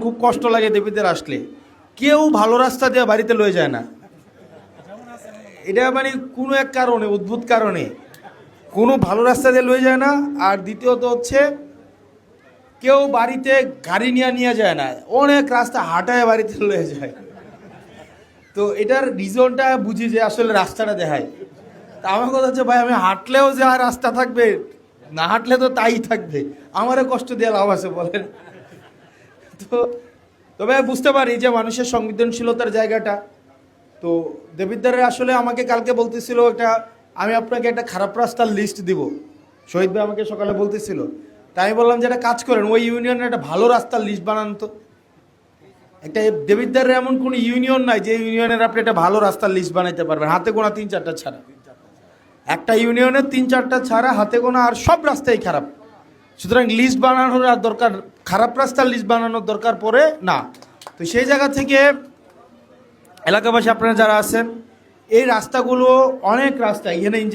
খুব কষ্ট লাগে দেবীদের আসলে, কেউ ভালো রাস্তা দিয়ে বাড়িতে লয়ে যায় না। এটা মানে কোনো এক কারণে, অদ্ভুত কারণে কোনো ভালো রাস্তা দিয়ে লয়ে যায় না। আর দ্বিতীয়ত হচ্ছে কেউ বাড়িতে গাড়ি নিয়ে যায় না, অনেক রাস্তা হাঁটায় বাড়িতে লয়ে যায়। তো এটার রিজনটা বুঝি যে আসলে রাস্তাটা দেখায়। তা আমার কথা হচ্ছে ভাই, আমি হাঁটলেও যে আর রাস্তা থাকবে, না হাঁটলে তো তাই থাকবে, আমারও কষ্ট দিয়ে লাভ আছে বলেন। তো তবে বুঝতে পারি যে মানুষের সংবেদনশীলতার জায়গাটা। তো দেবিদ্বারে আসলে আমাকে কালকে বলতেছিল একটা, আমি আপনাকে একটা খারাপ রাস্তার লিস্ট দিব, শহীদ ভাই আমাকে সকালে বলতেছিল। তাই আমি বললাম যে একটা কাজ করেন, ওই ইউনিয়নের একটা ভালো রাস্তার লিস্ট বানান তো। একটা দেবিদ্বারের এমন কোনো ইউনিয়ন নাই যে ইউনিয়নের আপনি একটা ভালো রাস্তার লিস্ট বানাইতে পারবেন, হাতে গোনা 3-4টা ছাড়া। একটা ইউনিয়নের 3-4টা ছাড়া হাতে গোনা, আর সব রাস্তাই খারাপ। সুতরাং লিস্ট বানানোর আর দরকার, খারাপ রাস্তার লিস্ট বানানোর দরকার পড়ে না। তো সেই জায়গা থেকে এলাকাবাসী আপনারা যারা আছেন, এই রাস্তাগুলো অনেক রাস্তা এখানে